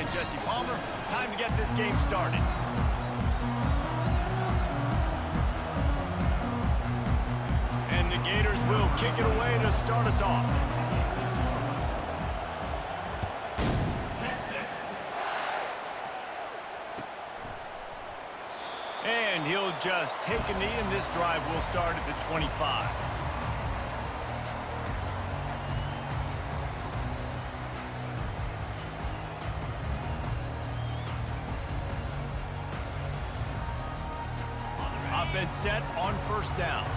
and Jesse Palmer. Time to get this game started. And the Gators will kick it away to start us off. And he'll just take a knee, and this drive will start at the 25. Offense set on first down.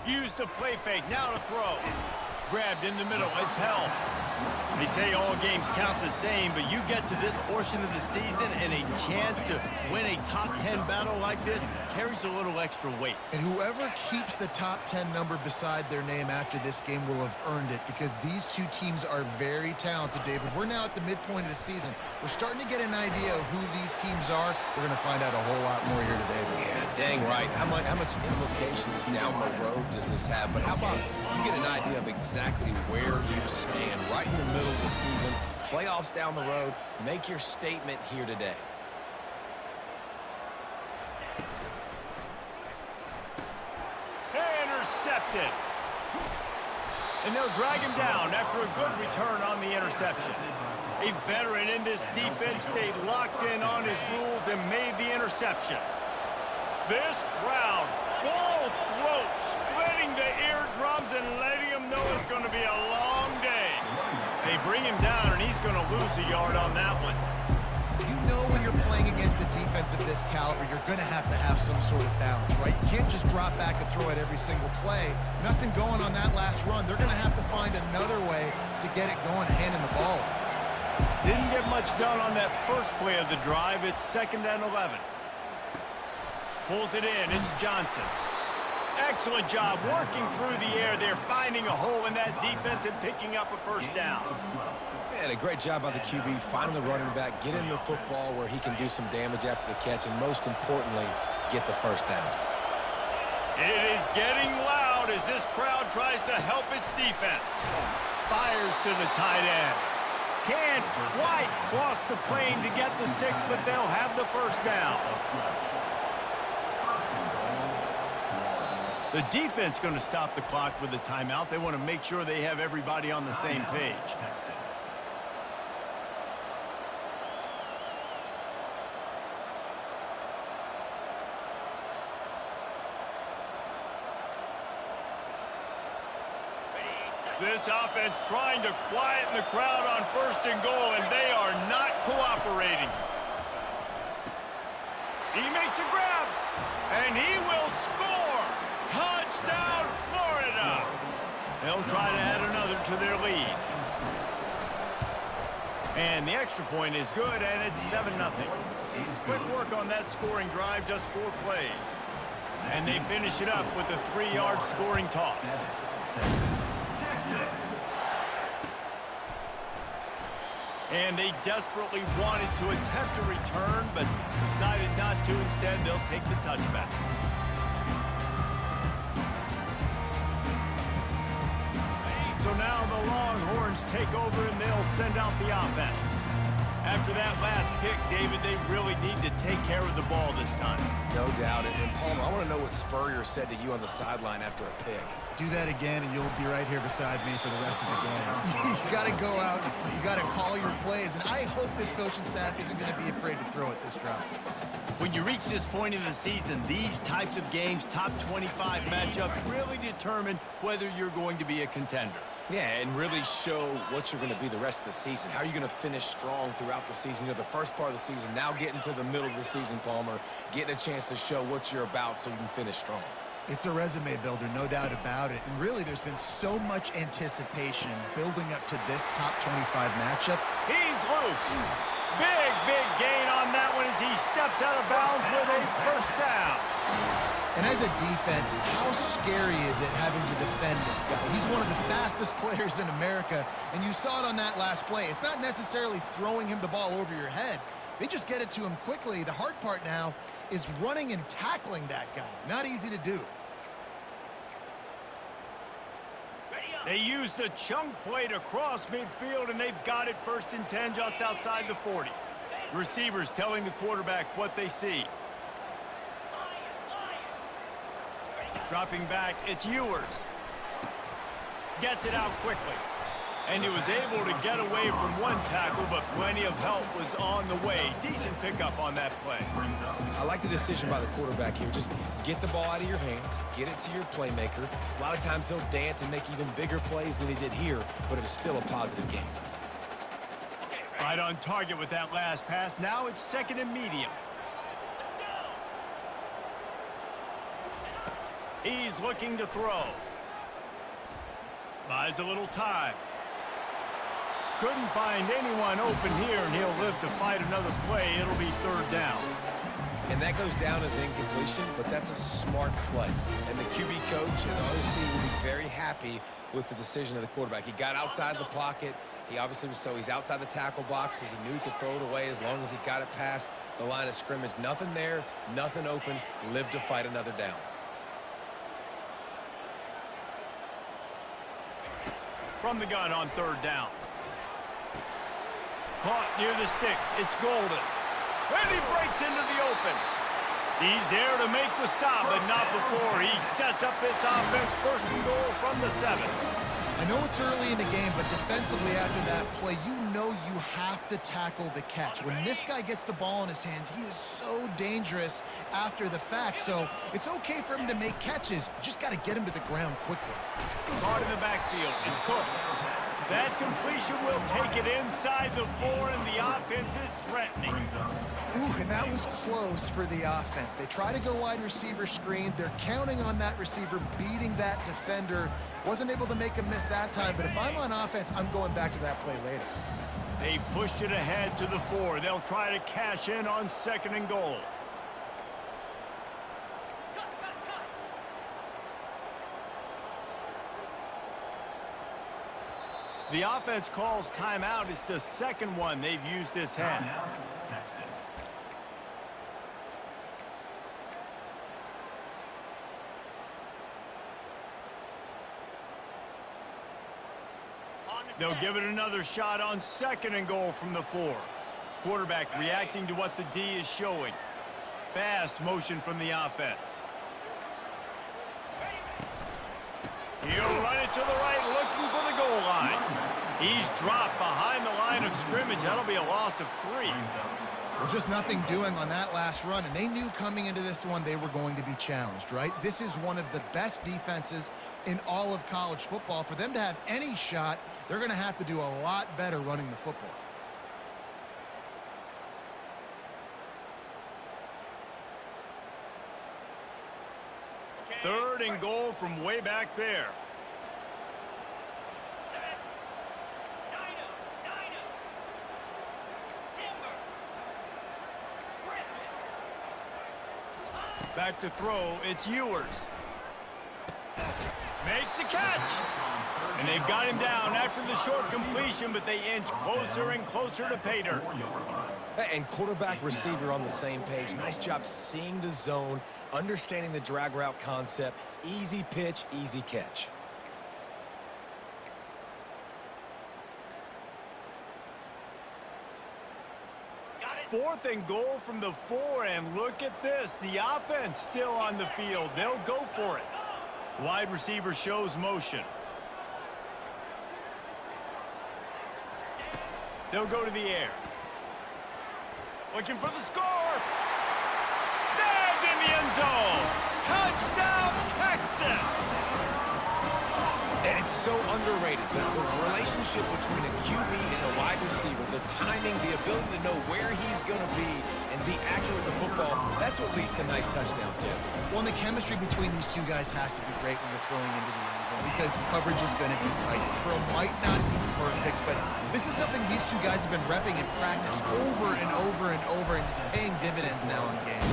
Use the play fake, now to throw. Grabbed in the middle, it's held. They say all games count the same, but you get to this portion of the season and a chance to win a top 10 battle like this carries a little extra weight. And whoever keeps the top 10 number beside their name after this game will have earned it, because these two teams are very talented, David. We're now at the midpoint of the season. We're starting to get an idea of who these teams are. We're going to find out a whole lot more here today. Yeah, dang right. How much implications down the road does this have? But how about you get an idea of exactly where you stand right in the middle of the season, playoffs down the road, make your statement here today. Intercepted. And they'll drag him down after a good return on the interception. A veteran in this defense stayed locked in on his rules and made the interception. This crowd, full throat, splitting the eardrums and letting him know it's going to be a long day. They bring him down, and he's going to lose a yard on that one. You know when you're playing against a defense of this caliber, you're going to have some sort of balance, right? You can't just drop back and throw it every single play. Nothing going on that last run. They're going to have to find another way to get it going, handing the ball. Didn't get much done on that first play of the drive. It's 2nd and 11. Pulls it in. It's Johnson. Excellent job working through the air there, finding a hole in that defense and picking up a first down. Man, a great job by the QB, finding the running back, get him the football where he can do some damage after the catch, and most importantly, get the first down. It is getting loud as this crowd tries to help its defense. Fires to the tight end. Can't quite cross the plane to get the 6, but they'll have the first down. The defense going to stop the clock with a timeout. They want to make sure they have everybody on the same page. This offense trying to quieten the crowd on 1st and goal, and they are not cooperating. He makes a grab, and he will score. Touchdown, Florida. They'll try to add another to their lead. And the extra point is good, and it's 7-0. Quick work on that scoring drive, just 4 plays. And they finish it up with a 3-yard scoring toss. And they desperately wanted to attempt a return, but decided not to. Instead, they'll take the touchback. So now the Longhorns take over, and they'll send out the offense. After that last pick, David, they really need to take care of the ball this time. No doubt. And Palmer, I want to know what Spurrier said to you on the sideline after a pick. Do that again, and you'll be right here beside me for the rest of the game. You got to go out. You got to call your plays, and I hope this coaching staff isn't going to be afraid to throw it this drive. When you reach this point in the season, these types of games, top 25 matchups, really determine whether you're going to be a contender. Yeah, and really show what you're going to be the rest of the season. How are you going to finish strong throughout the season? You know, the first part of the season, now getting to the middle of the season, Palmer, getting a chance to show what you're about so you can finish strong. It's a resume builder, no doubt about it. And really, there's been so much anticipation building up to this top 25 matchup. He's loose. Big gain on that one as he steps out of bounds with a first down. And as a defense, how scary is it having to defend this guy? He's one of the fastest players in America, and you saw it on that last play. It's not necessarily throwing him the ball over your head. They just get it to him quickly. The hard part now is running and tackling that guy. Not easy to do. They used a chunk play to cross midfield, and they've got it 1st and 10 just outside the 40. Receivers telling the quarterback what they see. Dropping back, it's Ewers. Gets it out quickly. And he was able to get away from one tackle, but plenty of help was on the way. Decent pickup on that play. I like the decision by the quarterback here. Just get the ball out of your hands, get it to your playmaker. A lot of times he'll dance and make even bigger plays than he did here, but it was still a positive game. Right on target with that last pass. Now it's 2nd and medium. He's looking to throw. Buys a little time. Couldn't find anyone open here, and he'll live to fight another play. It'll be 3rd down. And that goes down as incompletion, but that's a smart play. And the QB coach and the OC will be very happy with the decision of the quarterback. He got outside the pocket. He obviously was he's outside the tackle boxes. He knew he could throw it away as long as he got it past the line of scrimmage. Nothing there, nothing open. Live to fight another down. From the gun on 3rd down. Caught near the sticks. It's Golden. And he breaks into the open. He's there to make the stop, but not before he sets up this offense. 1st and goal from the 7. I know it's early in the game, but defensively after that play, you know you have to tackle the catch. When this guy gets the ball in his hands, he is so dangerous after the fact. So it's okay for him to make catches. You just got to get him to the ground quickly. Caught in the backfield. It's Cook. That completion will take it inside the 4, and the offense is threatening. Ooh, and that was close for the offense. They try to go wide receiver screen. They're counting on that receiver beating that defender. Wasn't able to make him miss that time, but if I'm on offense, I'm going back to that play later. They've pushed it ahead to the 4. They'll try to cash in on 2nd and goal. The offense calls timeout. It's the 2nd one they've used this half. They'll give it another shot on 2nd and goal from the 4. Quarterback reacting to what the D is showing. Fast motion from the offense. He'll run it to the right, looking for the goal line. He's dropped behind the line of scrimmage. That'll be a loss of 3. Well, just nothing doing on that last run, and they knew coming into this one they were going to be challenged, right? This is one of the best defenses in all of college football. For them to have any shot, they're going to have to do a lot better running the football. Third and goal from way back there. Back to throw, it's Ewers. Makes the catch. And they've got him down after the short completion, but they inch closer and closer to pay dirt. And quarterback receiver on the same page. Nice job seeing the zone, understanding the drag route concept. Easy pitch, easy catch. Fourth and goal from the 4, and look at this. The offense still on the field. They'll go for it. Wide receiver shows motion. They'll go to the air. Looking for the score. Snagged in the end zone. Touchdown, Texas. And it's so underrated. The relationship between a QB and a wide receiver, the timing, the ability to know where he's going to be and be accurate with the football, that's what leads to nice touchdowns, Jesse. Well, and the chemistry between these two guys has to be great when you're throwing into the end zone because coverage is going to be tight. The throw might not be perfect, but this is something these two guys have been repping in practice over and over and over, and it's paying dividends now in game.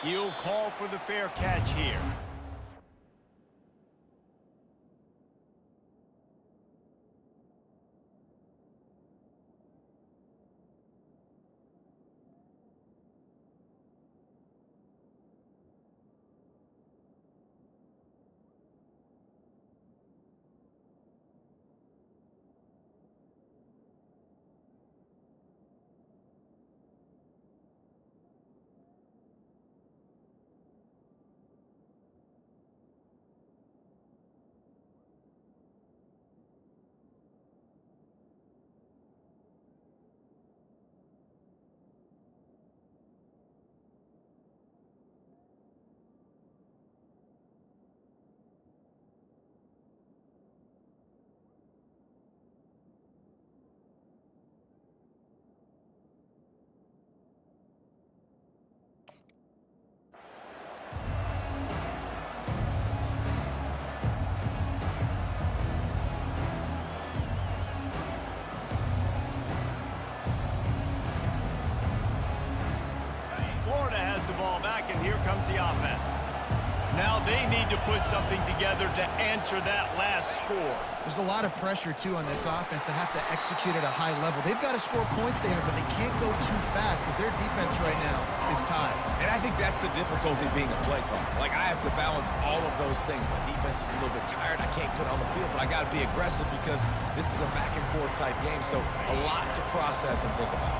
He'll call for the fair catch here. comes the offense. Now they need to put something together to answer that last score. There's a lot of pressure, too, on this offense to have to execute at a high level. They've got to score points, David, but they can't go too fast because their defense right now is tied. And I think that's the difficulty being a play caller. Like, I have to balance all of those things. My defense is a little bit tired. I can't put on the field, but I got to be aggressive because this is a back-and-forth type game, so a lot to process and think about.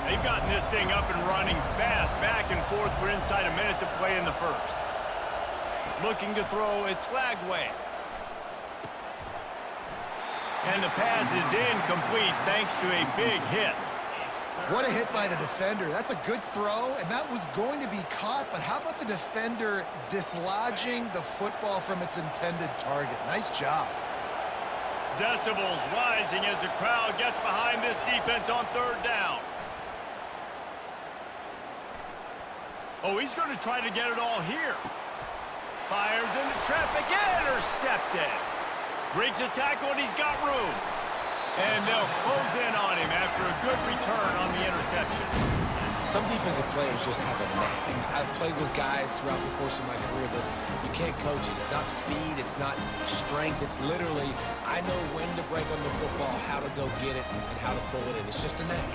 They've gotten this thing up and running fast, back and forth. We're inside a minute to play in the first. Looking to throw, it's Lagway. And the pass is incomplete thanks to a big hit. What a hit by the defender. That's a good throw, and that was going to be caught, but how about the defender dislodging the football from its intended target? Nice job. Decibels rising as the crowd gets behind this defense on third down. Oh, he's going to try to get it all here. Fires into traffic, intercepted. Breaks a tackle, and he's got room. And they'll close in on him after a good return on the interception. Some defensive players just have a knack. I've played with guys throughout the course of my career that you can't coach it. It's not speed, it's not strength. It's literally, I know when to break on the football, how to go get it, and how to pull it in. It's just a knack.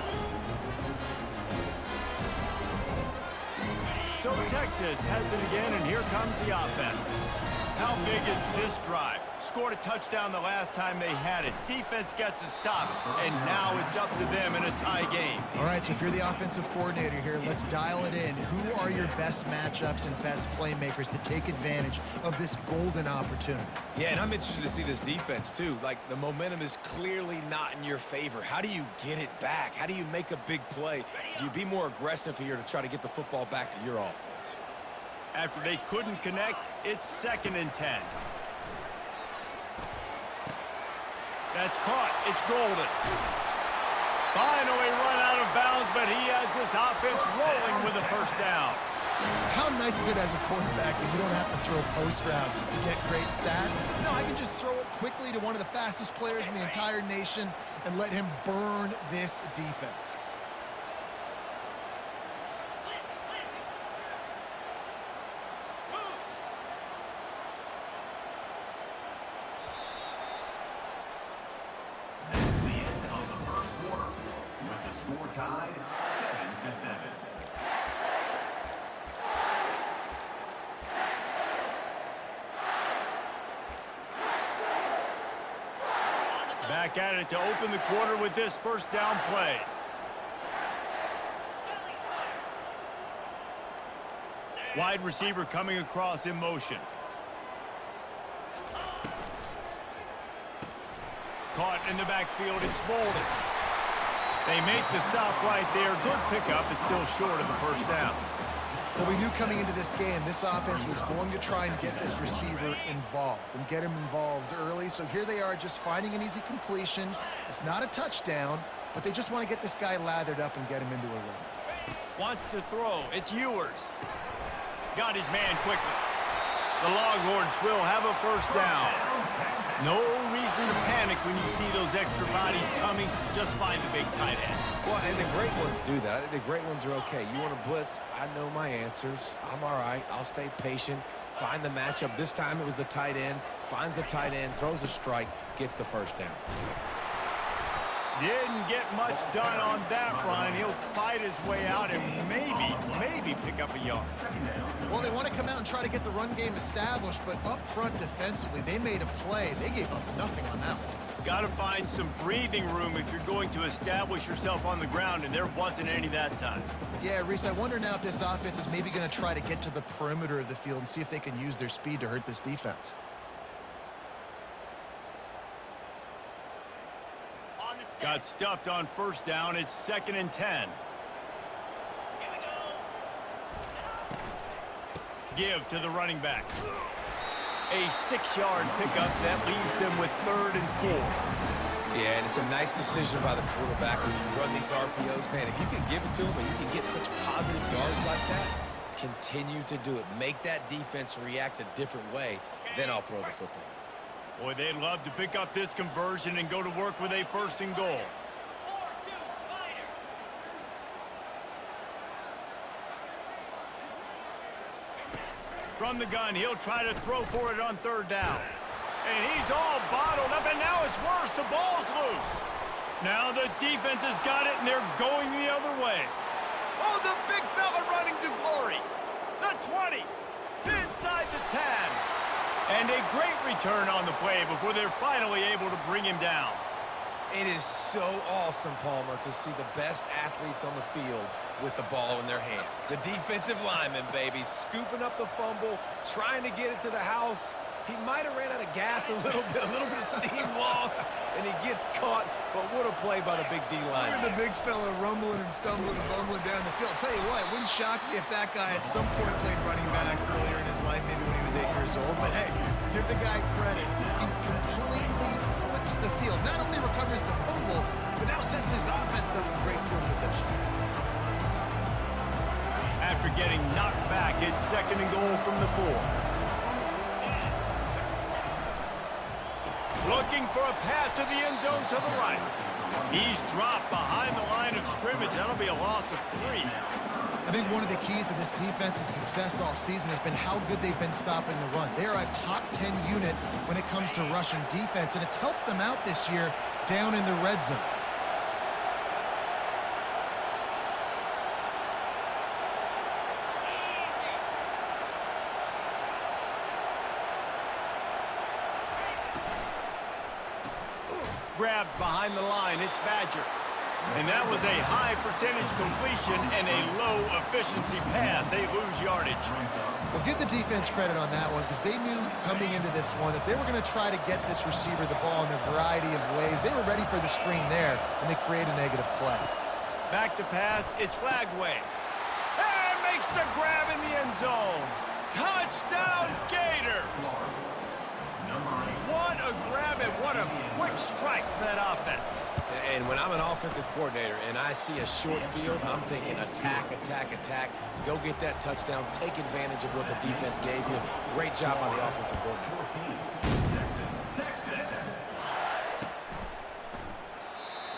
So Texas has it again, and here comes the offense. How big is this drive? Scored a touchdown the last time they had it. Defense gets a stop, and now it's up to them in a tie game. All right, so if you're the offensive coordinator here, let's dial it in. Who are your best matchups and best playmakers to take advantage of this golden opportunity? Yeah, and I'm interested to see this defense, too. Like, the momentum is clearly not in your favor. How do you get it back? How do you make a big play? Do you be more aggressive here to try to get the football back to your offense? After they couldn't connect, it's 2nd and 10. That's caught. It's Golden. Finally run out of bounds, but he has this offense rolling with a first down. How nice is it as a quarterback that you don't have to throw post routes to get great stats? No, I can just throw it quickly to one of the fastest players in the entire nation and let him burn this defense. Tied 7-7. Back at it to open the quarter with this first down play. Wide receiver coming across in motion. Caught in the backfield, it's Bolden. They make the stop right there. Good pickup. It's still short of the first down. Well, we knew coming into this game, this offense was going to try and get this receiver involved and get him involved early. So here they are just finding an easy completion. It's not a touchdown, but they just want to get this guy lathered up and get him into a run. Wants to throw. It's Ewers. Got his man quickly. The Longhorns will have a first down. No reason to panic when you see those extra bodies coming. Just find the big tight end. Well, and the great ones do that. I think the great ones are okay. You want to blitz? I know my answers. I'm all right. I'll stay patient. Find the matchup. This time it was the tight end. Finds the tight end, throws a strike, gets the first down. Didn't get much done on that run. He'll fight his way out and maybe pick up a yard. Well, they want to come out and try to get the run game established, but up front defensively, they made a play. They gave up nothing on that one. Got to find some breathing room if you're going to establish yourself on the ground, and there wasn't any that time. Yeah, Reese, I wonder now if this offense is maybe going to try to get to the perimeter of the field and see if they can use their speed to hurt this defense. Got stuffed on first down. It's 2nd and 10. Give to the running back. A 6-yard pickup that leaves them with 3rd and 4. Yeah, and it's a nice decision by the quarterback when you run these RPOs. Man, if you can give it to him and you can get such positive yards like that, continue to do it. Make that defense react a different way, then I'll throw the football. Boy, they'd love to pick up this conversion and go to work with a 1st and goal. From the gun, he'll try to throw for it on third down. And he's all bottled up, and now it's worse. The ball's loose. Now the defense has got it, and they're going the other way. Oh, the big fella running to glory. The 20. Inside the 10. And a great return on the play before they're finally able to bring him down. It is so awesome, Palmer, to see the best athletes on the field with the ball in their hands. The defensive lineman, baby, scooping up the fumble, trying to get it to the house. He might have ran out of gas a little bit of steam lost, and he gets caught. But what a play by the big D line. Look at the big fella rumbling and stumbling and bumbling down the field. I'll tell you what, it wouldn't shock me if that guy at some point played running back earlier in his life, maybe when he was 8 years old. But hey, give the guy credit. He completely flips the field. Not only recovers the fumble, but now sets his offense up in great field possession. After getting knocked back, it's 2nd and goal from the 4. Looking for a path to the end zone to the right. He's dropped behind the line of scrimmage. That'll be a loss of 3. I think one of the keys to this defense's success all season has been how good they've been stopping the run. They are a top 10 unit when it comes to rushing defense, and it's helped them out this year down in the red zone. Grabbed behind the line, it's Badger. And that was a high percentage completion and a low efficiency pass. They lose yardage. Well, give the defense credit on that one because they knew coming into this one that they were going to try to get this receiver the ball in a variety of ways. They were ready for the screen there, and they create a negative play. Back to pass, it's Lagway. And makes the grab in the end zone. Touchdown, Gators! What a grab and what a quick strike for that offense. And when I'm an offensive coordinator and I see a short field, I'm thinking attack, attack, attack. Go get that touchdown. Take advantage of what the defense gave you. Great job by the offensive coordinator. Texas.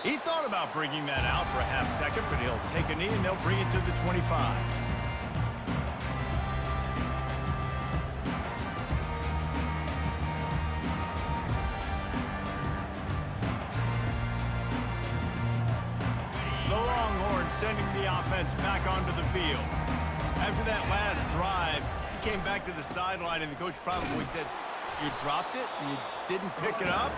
He thought about bringing that out for a half second, but he'll take a knee and they'll bring it to the 25. Sending the offense back onto the field. After that last drive, he came back to the sideline, and the coach probably said, "You dropped it and you didn't pick it up?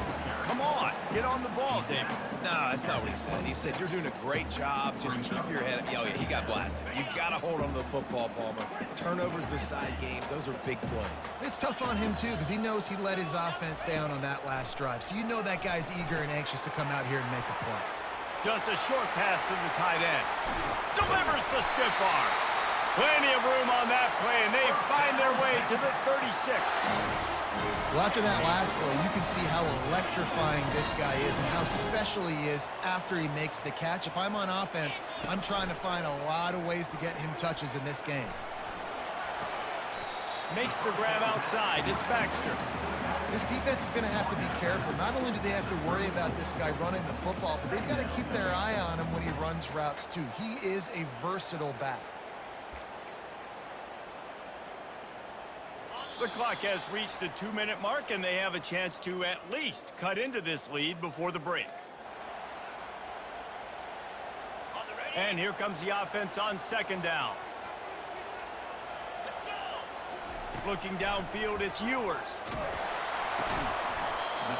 Come on, get on the ball, David." No, that's not what he said. He said, "You're doing a great job. Just keep your head up." Oh, yeah, he got blasted. You got to hold on to the football, Palmer. Turnovers decide games. Those are big plays. It's tough on him, too, because he knows he let his offense down on that last drive. So you know that guy's eager and anxious to come out here and make a play. Just a short pass to the tight end. Delivers the stiff arm. Plenty of room on that play, and they find their way to the 36. Well, after that last play, you can see how electrifying this guy is and how special he is after he makes the catch. If I'm on offense, I'm trying to find a lot of ways to get him touches in this game. Makes the grab outside. It's Baxter. This defense is going to have to be careful. Not only do they have to worry about this guy running the football, but they've got to keep their eye on him when he runs routes, too. He is a versatile back. The clock has reached the 2-minute mark, and they have a chance to at least cut into this lead before the break. And here comes the offense on 2nd down. Looking downfield, it's Ewers.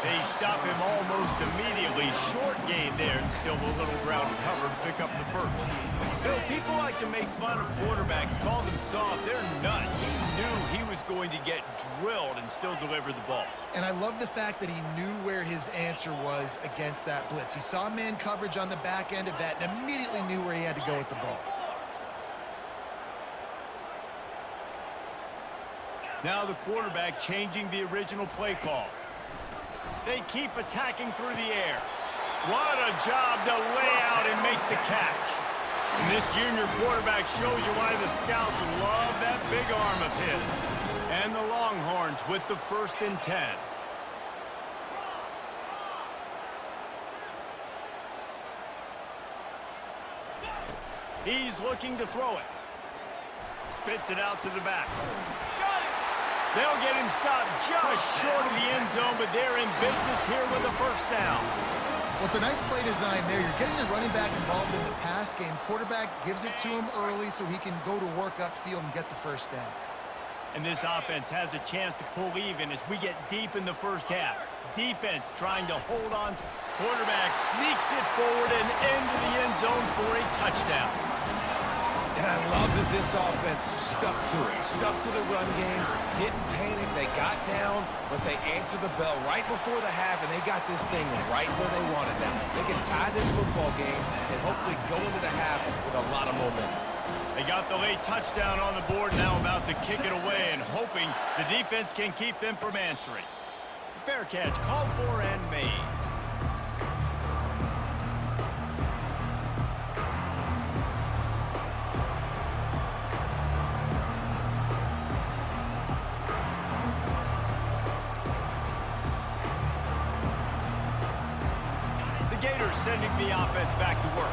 They stop him almost immediately. Short gain there, and still a little ground to cover to pick up the first. Bill, people like to make fun of quarterbacks, call them soft. They're nuts. He knew he was going to get drilled and still deliver the ball. And I love the fact that he knew where his answer was against that blitz. He saw man coverage on the back end of that and immediately knew where he had to go with the ball. Now the quarterback changing the original play call. They keep attacking through the air. What a job to lay out and make the catch. And this junior quarterback shows you why the scouts love that big arm of his. And the Longhorns with the 1st and 10. He's looking to throw it. Spits it out to the back. Got it! They'll get him stopped just short of the end zone, but they're in business here with a first down. Well, it's a nice play design there. You're getting the running back involved in the pass game. Quarterback gives it to him early so he can go to work upfield and get the first down. And this offense has a chance to pull even as we get deep in the first half. Defense trying to hold on. Quarterback sneaks it forward and into the end zone for a touchdown. And I love that this offense stuck to it, stuck to the run game, didn't panic. They got down, but they answered the bell right before the half, and they got this thing right where they wanted them. They can tie this football game and hopefully go into the half with a lot of momentum. They got the late touchdown on the board, now about to kick it away and hoping the defense can keep them from answering. Fair catch called for and made. The Gators sending the offense back to work.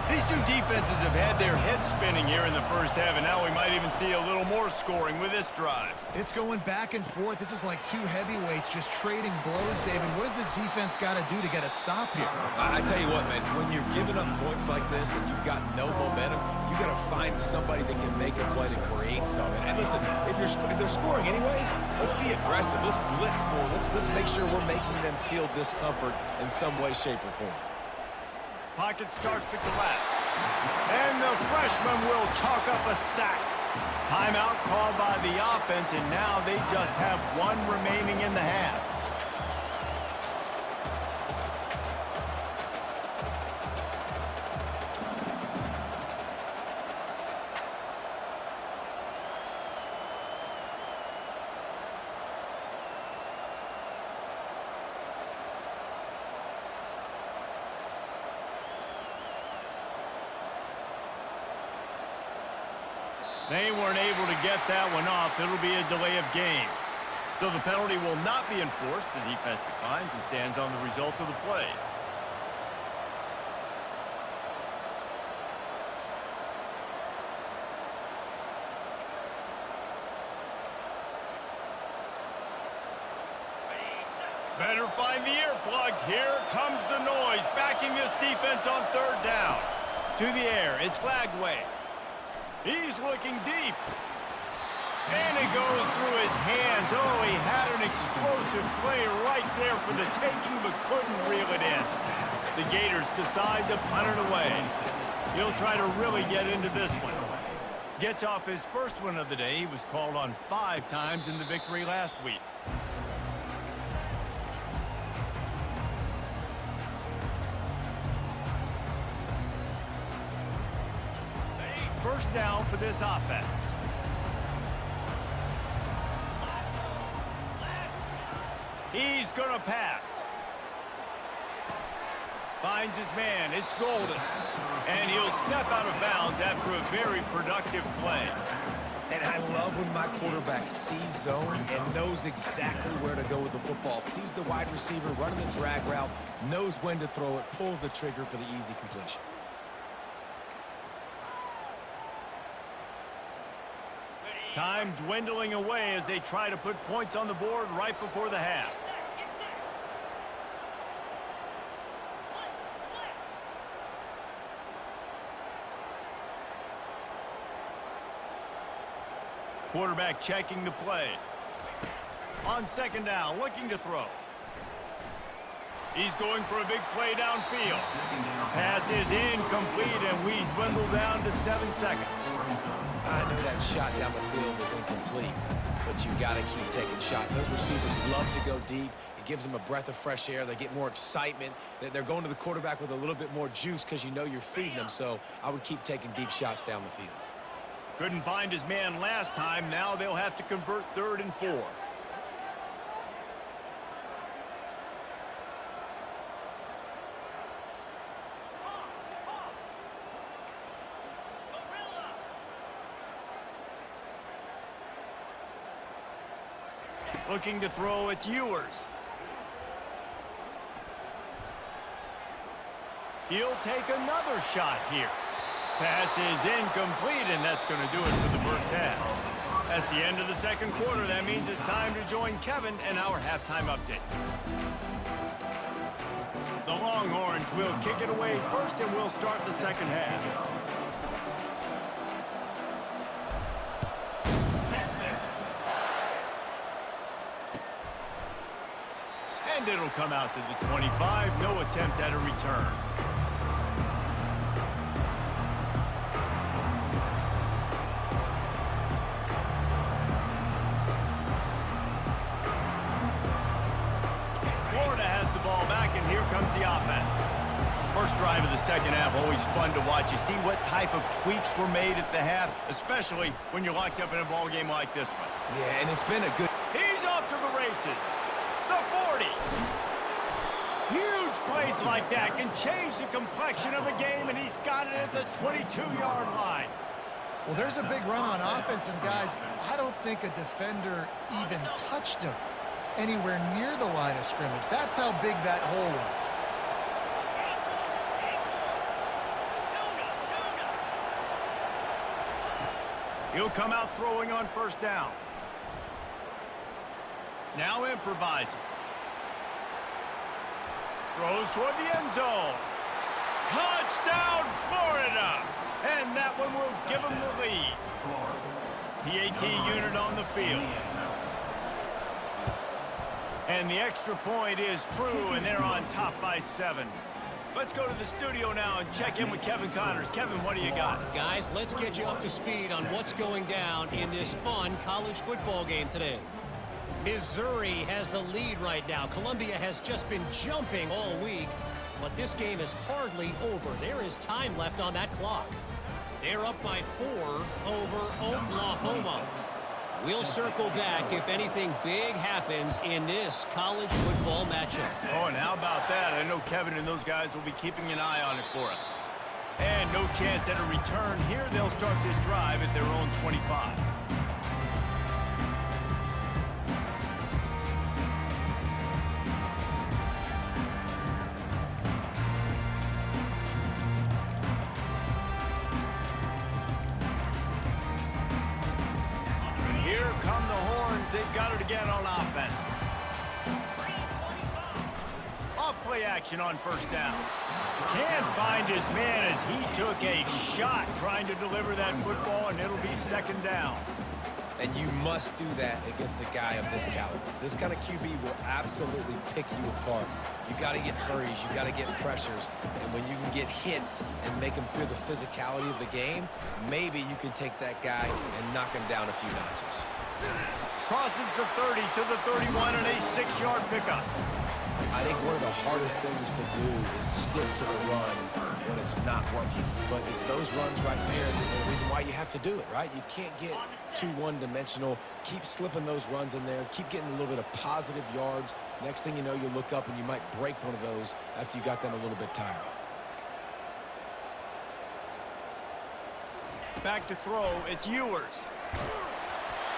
These two defenses have had their heads spinning here in the first half, and now we might even see a little more scoring with this drive. It's going back and forth. This is like two heavyweights just trading blows, David. What does this defense got to do to get a stop here? I tell you what, man, when you're giving up points like this and you've got no momentum, you got to find somebody that can make a play to create something. And listen, if they're scoring anyways, let's be aggressive. Let's blitz more. Let's make sure we're making them feel discomfort in some way, shape, or form. Pocket starts to collapse. And the freshman will chalk up a sack. Timeout called by the offense, and now they just have one remaining in the half. They weren't able to get that one off. It'll be a delay of game. So the penalty will not be enforced. The defense declines and stands on the result of the play. Better find the earplugs. Here comes the noise, backing this defense on third down. To the air, it's Lagway. He's looking deep. And it goes through his hands. Oh, he had an explosive play right there for the taking, but couldn't reel it in. The Gators decide to punt it away. He'll try to really get into this one. Gets off his first one of the day. He was called on 5 times in the victory last week. First down for this offense. He's going to pass. Finds his man. It's Golden. And he'll step out of bounds after a very productive play. And I love when my quarterback sees zone and knows exactly where to go with the football. Sees the wide receiver running the drag route, knows when to throw it, pulls the trigger for the easy completion. Time dwindling away as they try to put points on the board right before the half. Quarterback checking the play. On second down, looking to throw. He's going for a big play downfield. Pass is incomplete, and we dwindle down to 7 seconds. I know that shot down the field was incomplete, but you got to keep taking shots. Those receivers love to go deep. It gives them a breath of fresh air. They get more excitement. They're going to the quarterback with a little bit more juice because you know you're feeding them, so I would keep taking deep shots down the field. Couldn't find his man last time. Now they'll have to convert 3rd and 4. Looking to throw, it's Ewers. He'll take another shot here. Pass is incomplete, and that's going to do it for the first half. That's the end of the second quarter. That means it's time to join Kevin in our halftime update. The Longhorns will kick it away first, and we'll start the second half. Texas. And it'll come out to the 25. No attempt at a return. Florida has the ball back, and here comes the offense. First drive of the second half, always fun to watch. You see what type of tweaks were made at the half, especially when you're locked up in a ball game like this one. Yeah, and it's been a good... He's off to the races. The 40. Huge plays like that can change the complexion of a game, and he's got it at the 22-yard line. Well, there's a big run on offense, and guys, I don't think a defender even touched him anywhere near the line of scrimmage. That's how big that hole was. He'll come out throwing on first down. Now improvising. Throws toward the end zone. Touchdown, Florida! And that one will give him the lead. PAT unit on the field. And the extra point is true, and they're on top by 7. Let's go to the studio now and check in with Kevin Connors. Kevin, what do you got? Guys, let's get you up to speed on what's going down in this fun college football game today. Missouri has the lead right now. Columbia has just been jumping all week, but this game is hardly over. There is time left on that clock. They're up by 4 over Oklahoma. We'll circle back if anything big happens in this college football matchup. Oh, and how about that? I know Kevin and those guys will be keeping an eye on it for us. And no chance at a return here. They'll start this drive at their own 25. They've got it again on offense. Off-play action on first down. Can't find his man as he took a shot trying to deliver that football, and it'll be second down. And you must do that against a guy of this caliber. This kind of QB will absolutely pick you apart. You got to get hurries. You got to get pressures. And when you can get hits and make him feel the physicality of the game, maybe you can take that guy and knock him down a few notches. Crosses the 30 to the 31 and a 6-yard pickup. I think one of the hardest things to do is stick to the run when it's not working. But it's those runs right there the reason why you have to do it, right? You can't get too one-dimensional. Keep slipping those runs in there. Keep getting a little bit of positive yards. Next thing you know, you'll look up and you might break one of those after you got them a little bit tired. Back to throw. It's Ewers.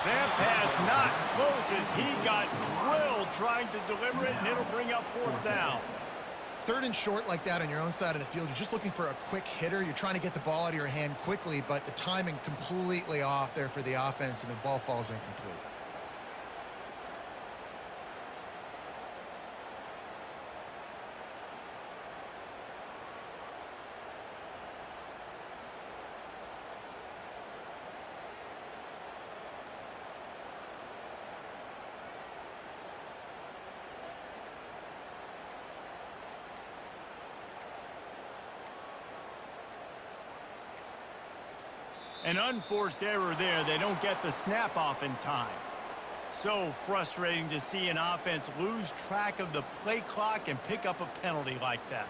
That pass not close as he got drilled trying to deliver it, and it'll bring up fourth down. Third and short like that on your own side of the field, you're just looking for a quick hitter. You're trying to get the ball out of your hand quickly, but the timing completely off there for the offense, and the ball falls incomplete. An unforced error there. They don't get the snap off in time. So frustrating to see an offense lose track of the play clock and pick up a penalty like that.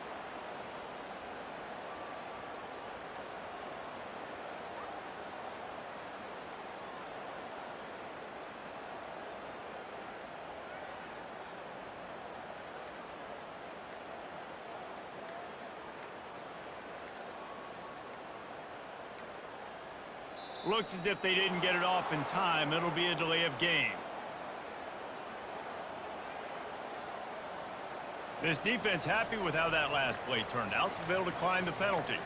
Looks as if they didn't get it off in time. It'll be a delay of game. This defense happy with how that last play turned out, so they'll decline the penalty.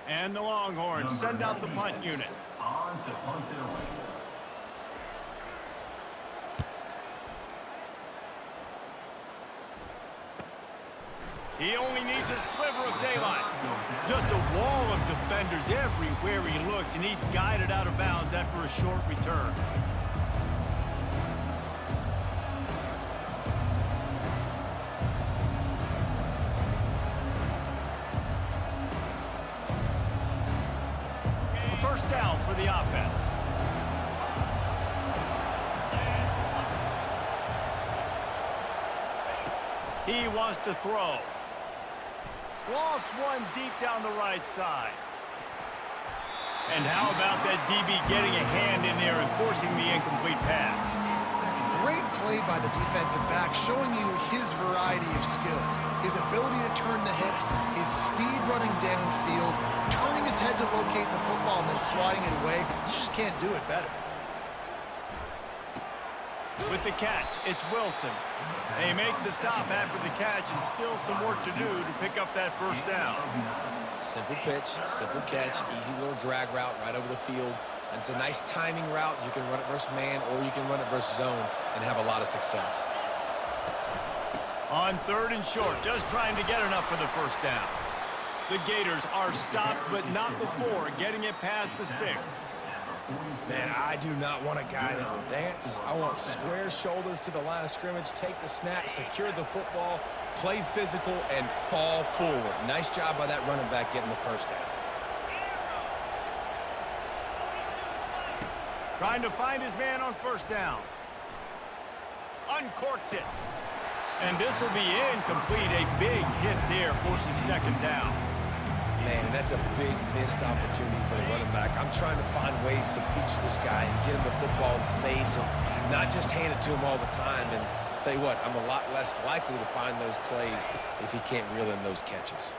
And the Longhorns send out the punt unit. On to punt it away. He only needs a sliver of daylight. Just a wall of defenders everywhere he looks, and he's guided out of bounds after a short return. A first down for the offense. He wants to throw. Lost one deep down the right side. And how about that DB getting a hand in there and forcing the incomplete pass? Great play by the defensive back, showing you his variety of skills. His ability to turn the hips, his speed running downfield, turning his head to locate the football and then swatting it away. You just can't do it better. With the catch, it's Wilson. They make the stop after the catch and still some work to do to pick up that first down. Simple pitch, simple catch, easy little drag route right over the field. It's a nice timing route. You can run it versus man or you can run it versus zone and have a lot of success. On third and short, just trying to get enough for the first down. The Gators are stopped, but not before getting it past the sticks. Man, I do not want a guy that will dance. I want square shoulders to the line of scrimmage, take the snap, secure the football, play physical, and fall forward. Nice job by that running back getting the first down. Trying to find his man on first down. Uncorks it. And this will be incomplete. A big hit there forces second down. Man, and that's a big missed opportunity for the running back. I'm trying to find ways to feature this guy and get him the football in space and not just hand it to him all the time. And tell you what, I'm a lot less likely to find those plays if he can't reel in those catches.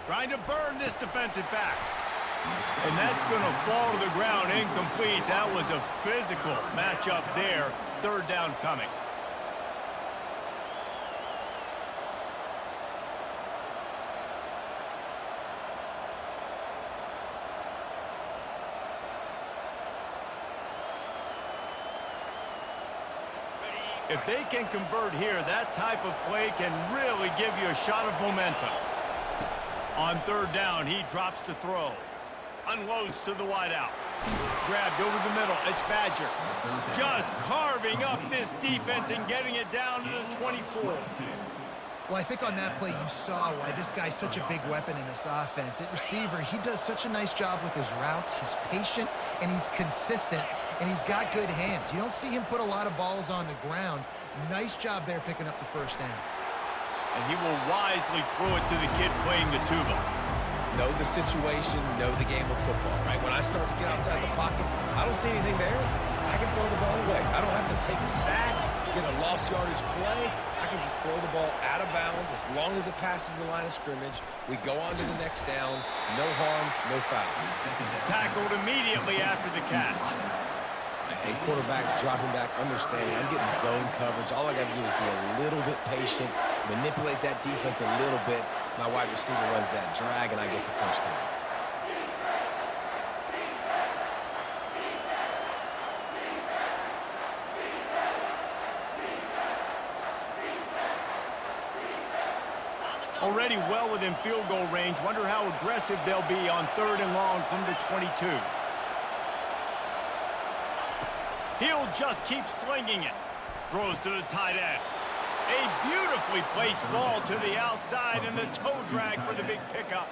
Trying to burn this defensive back. And that's going to fall to the ground incomplete. That was a physical matchup there. Third down coming. If they can convert here, that type of play can really give you a shot of momentum. On third down, he drops to throw. Unloads to the wideout. Grabbed over the middle. It's Badger. Just carving up this defense and getting it down to the 24. Well, I think on that play you saw why this guy's such a big weapon in this offense. At receiver, he does such a nice job with his routes. He's patient, and he's consistent, and he's got good hands. You don't see him put a lot of balls on the ground. Nice job there picking up the first down. And he will wisely throw it to the kid playing the tuba. Know the situation, know the game of football, right? When I start to get outside the pocket, I don't see anything there. I can throw the ball away. I don't have to take a sack, get a lost yardage play. I can just throw the ball out of bounds as long as it passes the line of scrimmage. We go on to the next down. No harm, no foul. Tackled immediately after the catch. And quarterback dropping back, understanding I'm getting zone coverage. All I got to do is be a little bit patient, manipulate that defense a little bit. My wide receiver runs that drag, and I get the first down. Already well within field goal range. Wonder how aggressive they'll be on third and long from the 22. He'll just keep slinging it. Throws to the tight end. A beautifully placed ball to the outside and the toe drag for the big pickup.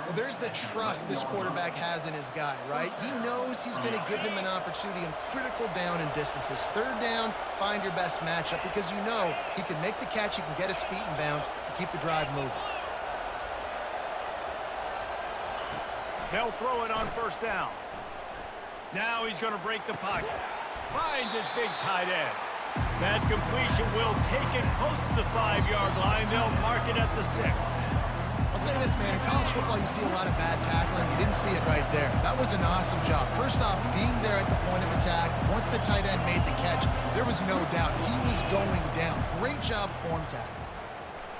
Well, there's the trust this quarterback has in his guy, right? He knows he's going to give him an opportunity in critical down and distances. Third down, find your best matchup because you know he can make the catch, he can get his feet in bounds, and keep the drive moving. They'll throw it on first down. Now he's going to break the pocket. Finds his big tight end. That completion will take it close to the 5-yard line. They'll mark it at the 6. I'll say this, man. In college football, you see a lot of bad tackling. You didn't see it right there. That was an awesome job. First off, being there at the point of attack. Once the tight end made the catch, there was no doubt he was going down. Great job form tackle.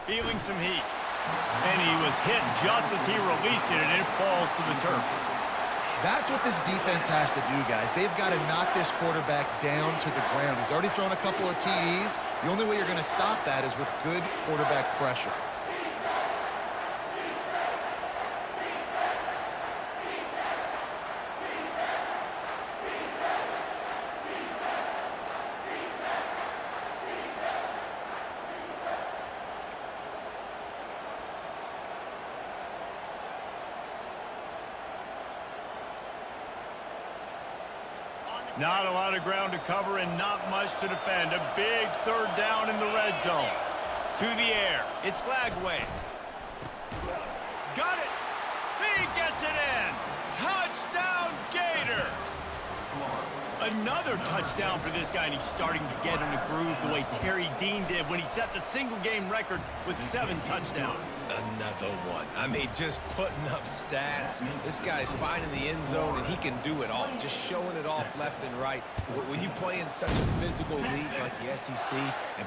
Feeling some heat. And he was hit just as he released it, and it falls to the turf. That's what this defense has to do, guys. They've got to knock this quarterback down to the ground. He's already thrown a couple of TDs. The only way you're going to stop that is with good quarterback pressure. Not a lot of ground to cover and not much to defend. A big third down in the red zone. To the air. It's Lagway. Got it. He gets it in. Touchdown, Gator. Another touchdown for this guy, and he's starting to get in a groove the way Terry Dean did when he set the single-game record with 7 touchdowns. Another one. I mean, just putting up stats. This guy's finding the end zone, and he can do it all. Just showing it off left and right. When you play in such a physical league like the SEC,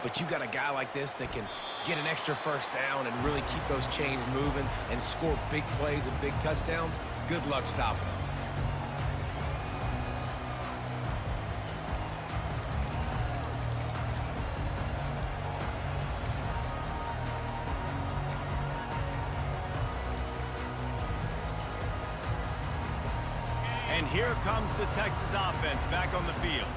but you got a guy like this that can get an extra first down and really keep those chains moving and score big plays and big touchdowns, good luck stopping him. And here comes the Texas offense back on the field.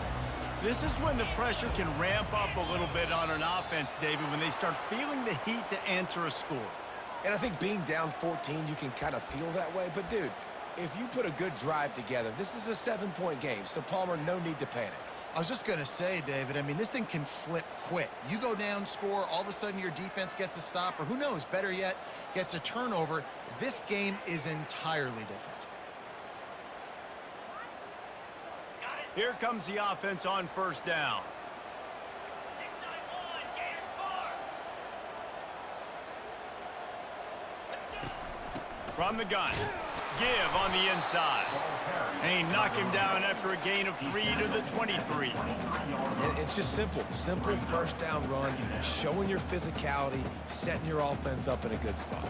This is when the pressure can ramp up a little bit on an offense, David, when they start feeling the heat to answer a score. And I think being down 14, you can kind of feel that way. But, dude, if you put a good drive together, this is a 7-point game. So, Palmer, no need to panic. I was just going to say, David, I mean, this thing can flip quick. You go down, score, all of a sudden your defense gets a stop, or who knows, better yet, gets a turnover. This game is entirely different. Here comes the offense on first down. From the gun. Give on the inside. And he knocked him down after a gain of 3 to the 23. And it's just simple. Simple first down run, showing your physicality, setting your offense up in a good spot.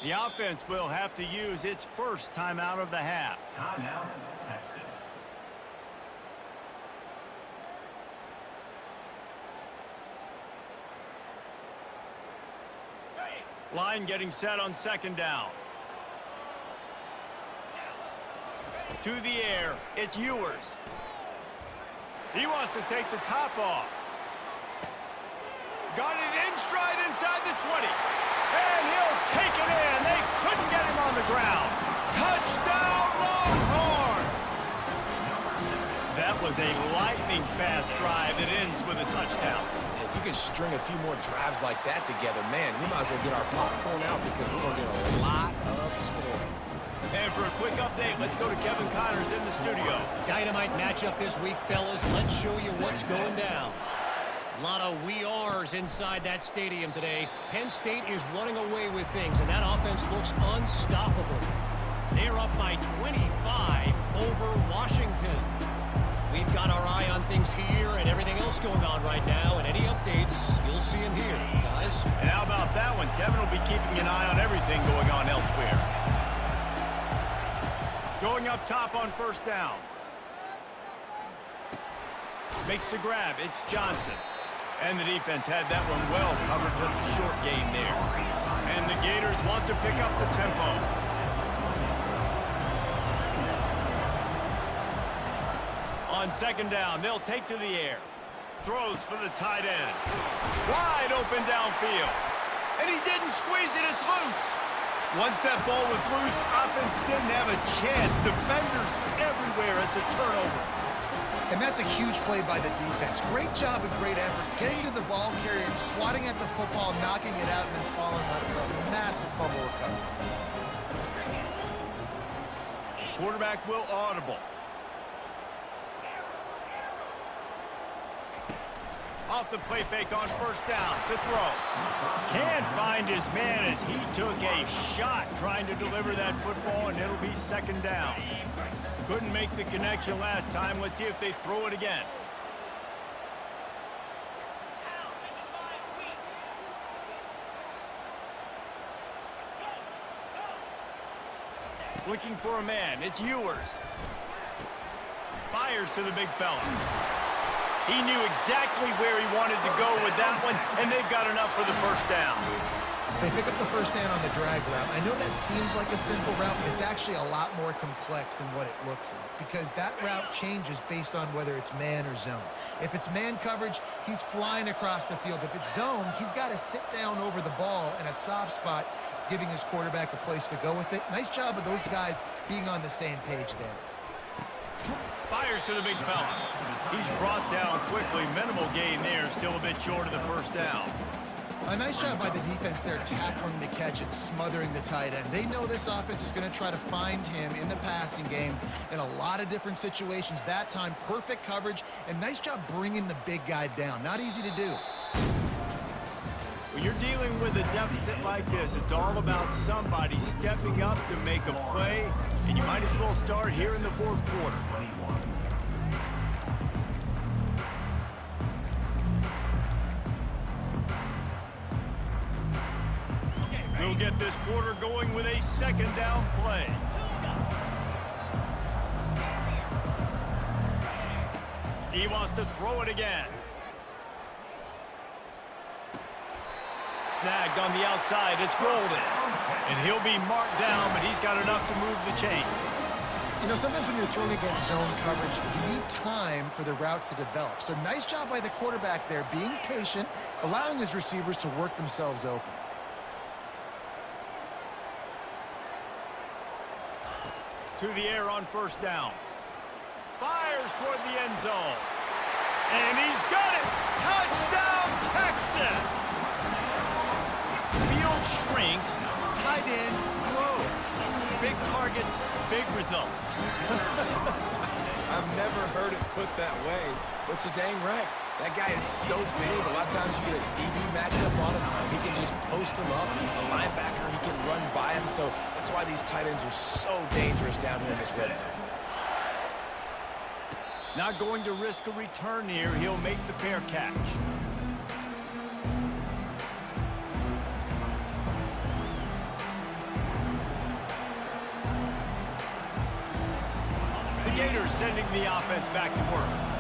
The offense will have to use its first timeout of the half. Timeout, Texas. Line getting set on second down. To the air, it's Ewers. He wants to take the top off. Got it in stride inside the 20. And he'll take it in. They couldn't get him on the ground. Touchdown, Longhorns! That was a lightning-fast drive that ends with a touchdown. If you can string a few more drives like that together, man, we might as well get our popcorn out because we're going to get a lot of scoring. And for a quick update, let's go to Kevin Connors in the studio. Dynamite matchup this week, fellas. Let's show you what's going down. A lot of we are's inside that stadium today. Penn State is running away with things, and that offense looks unstoppable. They're up by 25 over Washington. We've got our eye on things here and everything else going on right now, and any updates, you'll see them here, guys. And how about that one? Kevin will be keeping an eye on everything going on elsewhere. Going up top on first down. Makes the grab. It's Johnson. And the defense had that one well covered, just a short gain there. And the Gators want to pick up the tempo. On second down, they'll take to the air. Throws for the tight end. Wide open downfield. And he didn't squeeze it, it's loose. Once that ball was loose, offense didn't have a chance. Defenders everywhere, it's a turnover. And that's a huge play by the defense. Great job and great effort getting to the ball carrier and swatting at the football, knocking it out, and then following up with a massive fumble recovery. Quarterback will audible. Off the play fake on first down to throw. Can't find his man as he took a shot trying to deliver that football, and it'll be second down. Couldn't make the connection last time. Let's see if they throw it again. Looking for a man. It's Ewers. Fires to the big fella. He knew exactly where he wanted to go with that one, and they've got enough for the first down. They pick up the first down on the drag route. I know that seems like a simple route, but it's actually a lot more complex than what it looks like because that route changes based on whether it's man or zone. If it's man coverage, he's flying across the field. If it's zone, he's got to sit down over the ball in a soft spot, giving his quarterback a place to go with it. Nice job of those guys being on the same page there. Fires to the big fella. He's brought down quickly. Minimal gain there. Still a bit short of the first down. A nice job by the defense there tackling the catch and smothering the tight end. They know this offense is going to try to find him in the passing game in a lot of different situations. That time, perfect coverage, and nice job bringing the big guy down. Not easy to do. When you're dealing with a deficit like this, it's all about somebody stepping up to make a play, and you might as well start here in the fourth quarter. We'll get this quarter going with a second down play. He wants to throw it again. Snagged on the outside. It's Golden. And he'll be marked down, but he's got enough to move the chains. You know, sometimes when you're throwing against zone coverage, you need time for the routes to develop. So nice job by the quarterback there, being patient, allowing his receivers to work themselves open. To the air on first down. Fires toward the end zone. And he's got it! Touchdown, Texas! Field shrinks, tight end grows. Big targets, big results. I've never heard it put that way, but you're dang right. That guy is so big. A lot of times you get a DB matched up on him. He can just post him up. A linebacker, he can run by him. So that's why these tight ends are so dangerous down here in this red zone. Not going to risk a return here. He'll make the fair catch. The Gators sending the offense back to work.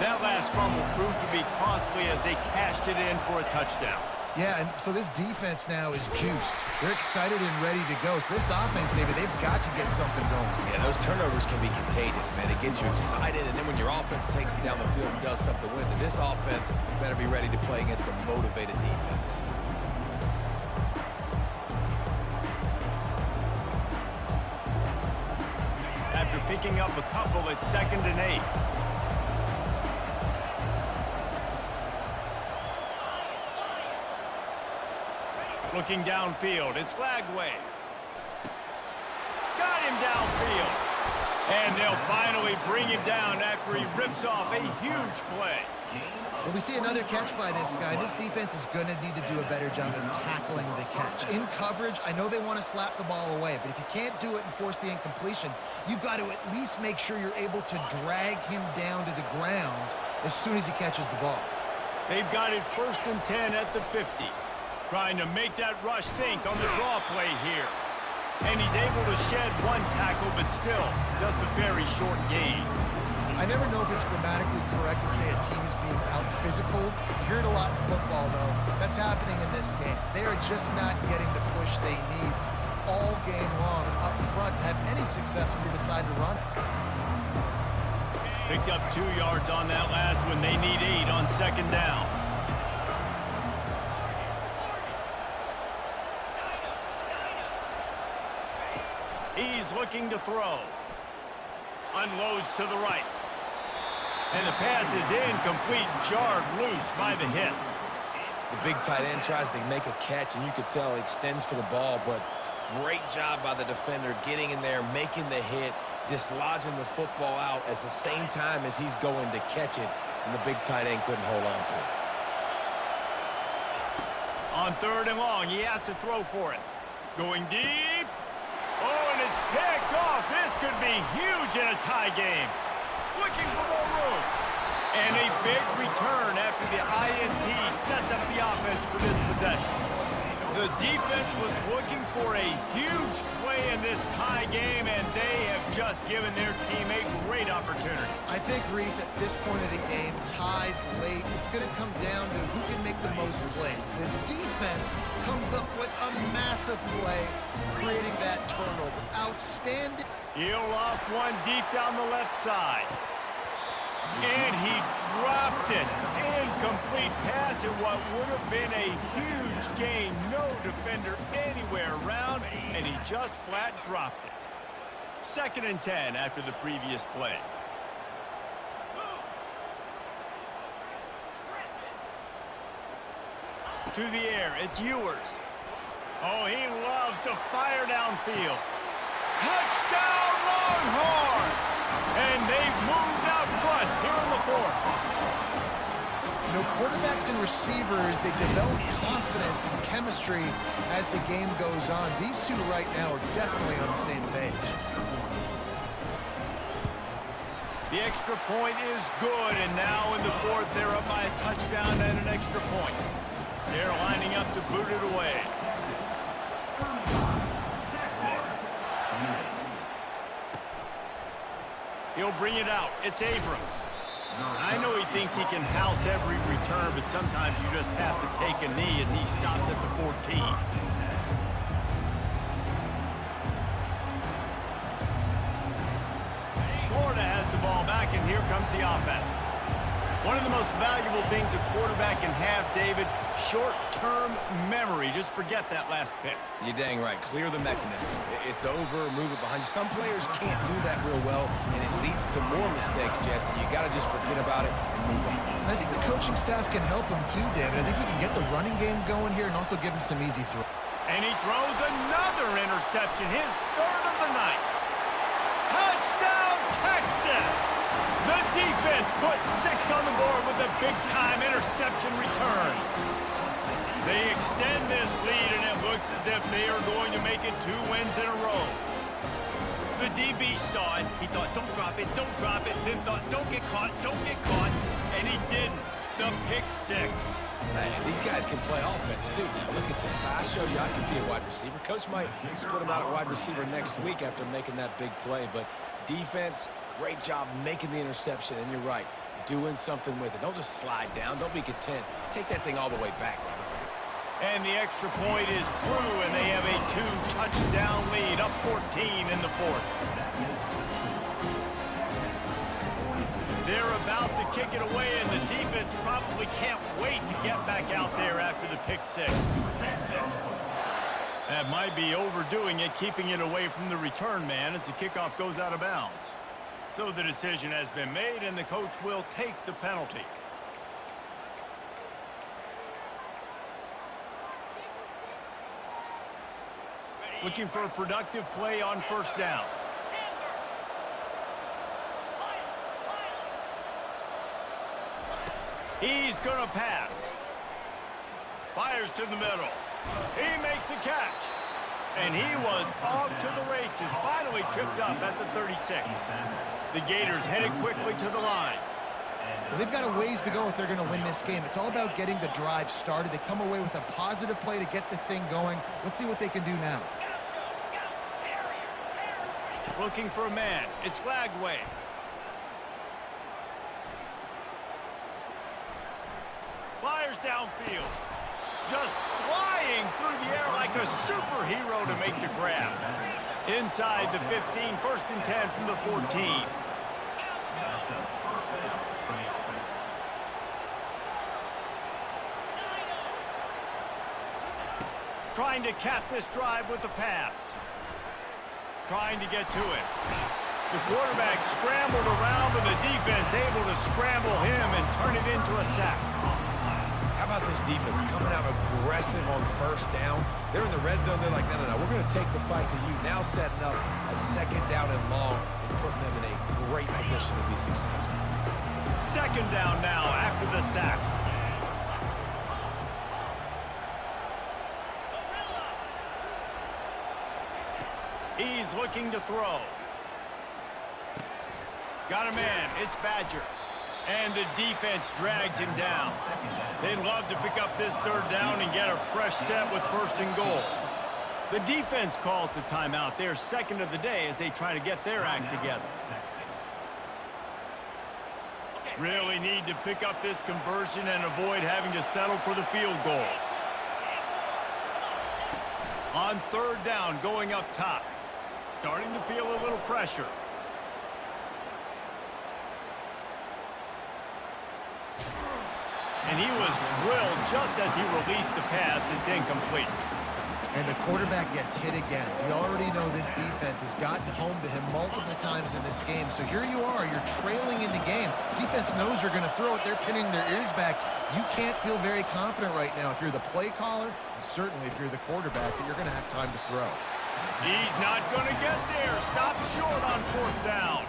That last fumble proved to be costly as they cashed it in for a touchdown. Yeah, and so this defense now is juiced. They're excited and ready to go. So this offense, David, they've got to get something going. Yeah, those turnovers can be contagious, man. It gets you excited, and then when your offense takes it down the field and does something with it, this offense better be ready to play against a motivated defense. After picking up a couple, it's 2nd and 8. Looking downfield, it's Lagway. Got him downfield. And they'll finally bring him down after he rips off a huge play. When we see another catch by this guy, this defense is going to need to do a better job of tackling the catch. In coverage, I know they want to slap the ball away, but if you can't do it and force the incompletion, you've got to at least make sure you're able to drag him down to the ground as soon as he catches the ball. They've got it 1st and 10 at the 50. Trying to make that rush think on the draw play here. And he's able to shed one tackle, but still just a very short gain. I never know if it's grammatically correct to say a team is being out-physicaled. You hear it a lot in football, though. That's happening in this game. They are just not getting the push they need all game long up front to have any success when they decide to run it. Picked up 2 yards on that last one. They need 8 on second down. He's looking to throw. Unloads to the right. And the pass is incomplete, jarred loose by the hit. The big tight end tries to make a catch, and you could tell he extends for the ball, but great job by the defender getting in there, making the hit, dislodging the football out at the same time as he's going to catch it, and the big tight end couldn't hold on to it. On 3rd and long, he has to throw for it. Going deep. Oh, and it's picked off. This could be huge in a tie game. Looking for more room. And a big return after the INT sets up the offense for this possession. The defense was looking for a huge play in this tie game, and they have just given their team a great opportunity. I think, Reese, at this point of the game, tied late, it's going to come down to who can make the most plays. The defense comes up with a massive play, creating that turnover. Outstanding. He'll off one deep down the left side. And he dropped it. Incomplete pass in what would have been a huge gain. No defender anywhere around, and he just flat dropped it. 2nd and 10 after the previous play. To the air, it's Ewers. Oh, he loves to fire downfield. Touchdown, Longhorns! And they've moved out front here in the 4th. You know, quarterbacks and receivers, they develop confidence and chemistry as the game goes on. These two right now are definitely on the same page. The extra point is good, and now in the 4th, they're up by a touchdown and an extra point. They're lining up to boot it away. He'll bring it out. It's Abrams. I know he thinks he can house every return, but sometimes you just have to take a knee as he stopped at the 14. Florida has the ball back, and here comes the offense. One of the most valuable things a quarterback can have, David, short-term memory. Just forget that last pick. You're dang right. Clear the mechanism. It's over, move it behind you. Some players can't do that real well, and it leads to more mistakes, Jesse. You got to just forget about it and move on. And I think the coaching staff can help him too, David. I think you can get the running game going here and also give him some easy throws. And he throws another interception, his 3rd of the night. Touchdown, Texas! The defense puts 6 on the board with a big-time interception return. They extend this lead, and it looks as if they are going to make it 2 wins in a row. The DB saw it. He thought, don't drop it, then thought, don't get caught, and he didn't. The pick 6. Man, these guys can play offense, too. Now, look at this. I showed you I could be a wide receiver. Coach might split him out at wide receiver next week after making that big play, but defense, great job making the interception, and you're right, doing something with it. Don't just slide down. Don't be content. Take that thing all the way back, brother. And the extra point is true, and they have a 2-touchdown lead, up 14 in the 4th. They're about to kick it away, and the defense probably can't wait to get back out there after the pick 6. That might be overdoing it, keeping it away from the return man as the kickoff goes out of bounds. So the decision has been made, and the coach will take the penalty. Looking for a productive play on 1st down. He's going to pass. Fires to the middle. He makes a catch. And he was off to the races, finally tripped up at the 36. The Gators headed quickly to the line. Well, they've got a ways to go if they're going to win this game. It's all about getting the drive started. They come away with a positive play to get this thing going. Let's see what they can do now. Looking for a man. It's Lagway. downfield. Just flying through the air like a superhero to make the grab. Inside the 15, 1st and 10 from the 14. Trying to cap this drive with a pass. Trying to get to it. The quarterback scrambled around, but the defense able to scramble him and turn it into a sack. How about this defense coming out aggressive on 1st down? They're in the red zone. They're like, no, we're going to take the fight to you. Now setting up a 2nd down and long and putting them in a great position to be successful. 2nd down now after the sack. He's looking to throw. Got a man. It's Badger. And the defense drags him down. They'd love to pick up this 3rd down and get a fresh set with 1st and goal. The defense calls the timeout. Their 2nd of the day as they try to get their act together. Really need to pick up this conversion and avoid having to settle for the field goal. On 3rd down, going up top. Starting to feel a little pressure. And he was drilled just as he released the pass. It's incomplete. And the quarterback gets hit again. We already know this defense has gotten home to him multiple times in this game. So here you are, you're trailing in the game. Defense knows you're going to throw it. They're pinning their ears back. You can't feel very confident right now if you're the play caller, and certainly if you're the quarterback, that you're going to have time to throw. He's not going to get there. Stopped short on 4th down.